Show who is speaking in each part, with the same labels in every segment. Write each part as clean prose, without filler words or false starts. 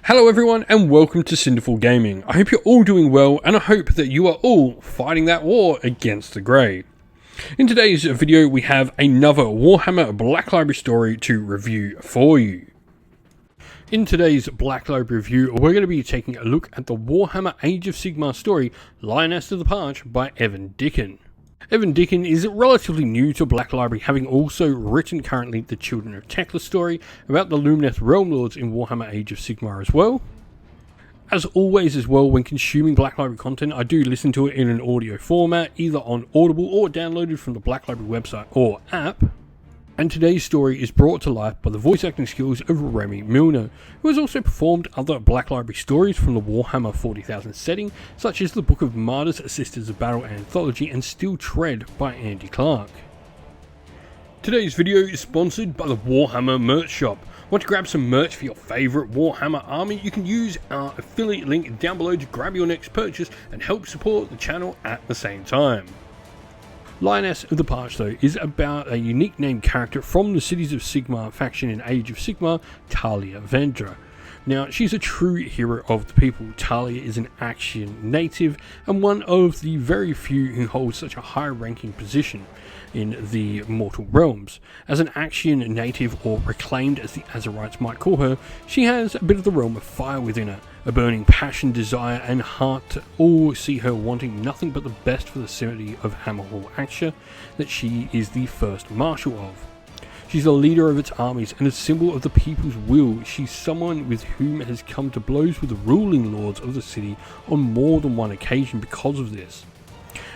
Speaker 1: Hello everyone and welcome to Cinderful Gaming. I hope you're all doing well and I hope that you are all fighting that war against the Grey. In today's video we have another Warhammer Black Library story to review for you. In today's Black Library review we're going to be taking a look at the Warhammer Age of Sigmar story Lioness of the Parch by Evan Dicken. Evan Dicken is relatively new to Black Library, having also written currently the Children of Tekla story about the Lumineth Realm Lords in Warhammer Age of Sigmar as well. As always as well, when consuming Black Library content, I do listen to it in an audio format, either on Audible or downloaded from the Black Library website or app. And today's story is brought to life by the voice acting skills of Remy Milner, who has also performed other Black Library stories from the Warhammer 40,000 setting, such as the Book of Martyrs, Sisters of Battle Anthology and Steel Tread by Andy Clark. Today's video is sponsored by the Warhammer merch shop. Want to grab some merch for your favourite Warhammer army? You can use our affiliate link down below to grab your next purchase and help support the channel at the same time. Lioness of the Parch, though, is about a unique named character from the Cities of Sigmar faction in Age of Sigmar, Talia Vendra. Now, she's a true hero of the people. Talia is an Axian native and one of the very few who holds such a high-ranking position in the mortal realms. As an Axian native, or reclaimed as the Azerites might call her, she has a bit of the realm of fire within her. A burning passion, desire and heart all see her wanting nothing but the best for the city of Hammerhall Axia that she is the first marshal of. She's the leader of its armies and a symbol of the people's will. She's someone with whom has come to blows with the ruling lords of the city on more than one occasion because of this.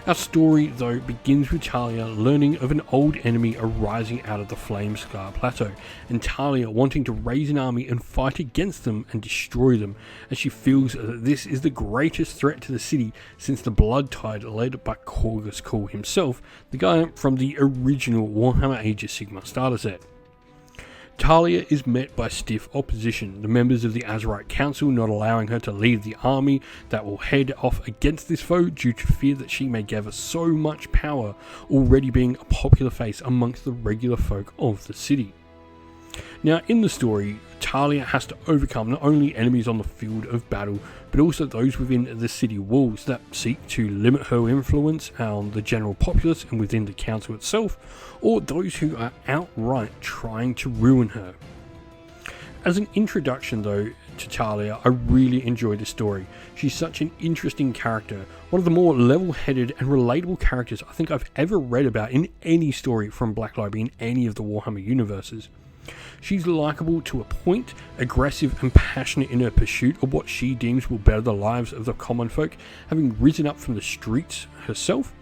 Speaker 1: Our story, though, begins with Talia learning of an old enemy arising out of the Flame Scar Plateau, and Talia wanting to raise an army and fight against them and destroy them, as she feels that this is the greatest threat to the city since the Blood Tide led by Corgus Call himself, the guy from the original Warhammer Age of Sigmar starter set. Talia is met by stiff opposition, the members of the Azerite Council not allowing her to lead the army that will head off against this foe due to fear that she may gather so much power, already being a popular face amongst the regular folk of the city. Now, in the story, Talia has to overcome not only enemies on the field of battle, but also those within the city walls that seek to limit her influence on the general populace and within the council itself, or those who are outright trying to ruin her. As an introduction, though, to Talia, I really enjoy the story. She's such an interesting character, one of the more level-headed and relatable characters I think I've ever read about in any story from Black Library in any of the Warhammer universes. She's likeable to a point, aggressive and passionate in her pursuit of what she deems will better the lives of the common folk, having risen up from the streets herself,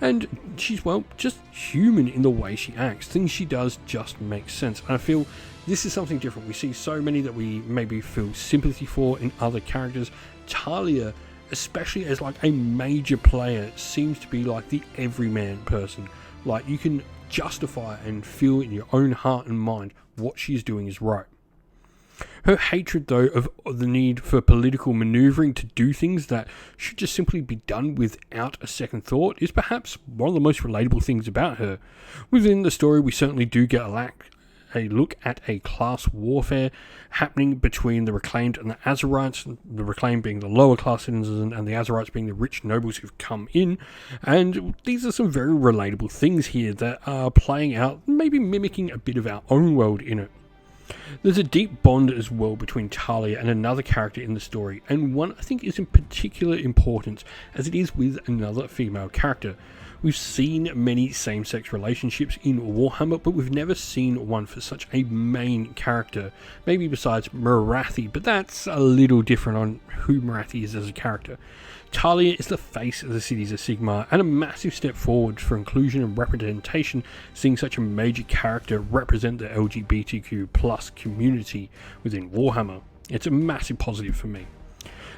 Speaker 1: and she's, well, just human in the way she acts. Things she does just make sense, and I feel this is something different. We see so many that we maybe feel sympathy for in other characters. Talia, especially as like a major player, seems to be like the everyman person. Like, you can justify and feel in your own heart and mind what she's doing is right. Her hatred, though, of the need for political manoeuvring to do things that should just simply be done without a second thought, is perhaps one of the most relatable things about her. Within the story, we certainly do get a look at a class warfare happening between the Reclaimed and the Azerites, the Reclaimed being the lower class citizens and the Azerites being the rich nobles who've come in, and these are some very relatable things here that are playing out, maybe mimicking a bit of our own world in it. There's a deep bond as well between Talia and another character in the story, and one I think is in particular importance as it is with another female character. We've seen many same-sex relationships in Warhammer, but we've never seen one for such a main character. Maybe besides Marathi, but that's a little different on who Marathi is as a character. Talia is the face of the Cities of Sigmar, and a massive step forward for inclusion and representation, seeing such a major character represent the LGBTQ+ community within Warhammer. It's a massive positive for me.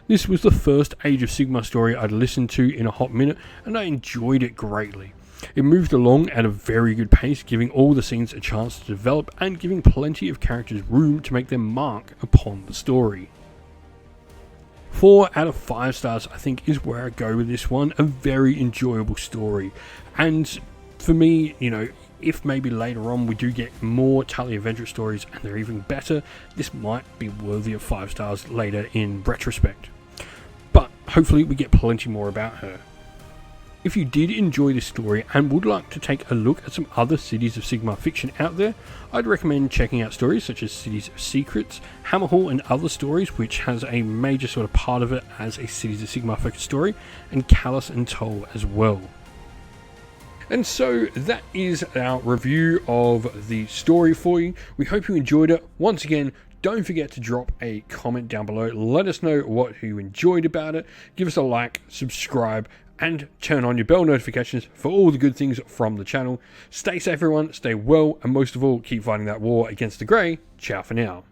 Speaker 1: This was the first Age of Sigmar story I'd listened to in a hot minute, and I enjoyed it greatly. It moved along at a very good pace, giving all the scenes a chance to develop and giving plenty of characters room to make their mark upon the story. 4 out of 5 stars I think is where I go with this one. A very enjoyable story, and for me, you know, if maybe later on we do get more Talia Vendrick stories and they're even better, this might be worthy of 5 stars later in retrospect. But hopefully we get plenty more about her. If you did enjoy this story and would like to take a look at some other Cities of Sigmar fiction out there, I'd recommend checking out stories such as Cities of Secrets, Hammerhall and Other Stories, which has a major sort of part of it as a Cities of Sigmar focused story, and Callus and Toll as well. And so that is our review of the story for you. We hope you enjoyed it. Once again, don't forget to drop a comment down below. Let us know what you enjoyed about it. Give us a like, subscribe, and turn on your bell notifications for all the good things from the channel. Stay safe everyone, stay well, and most of all, keep fighting that war against the Grey. Ciao for now.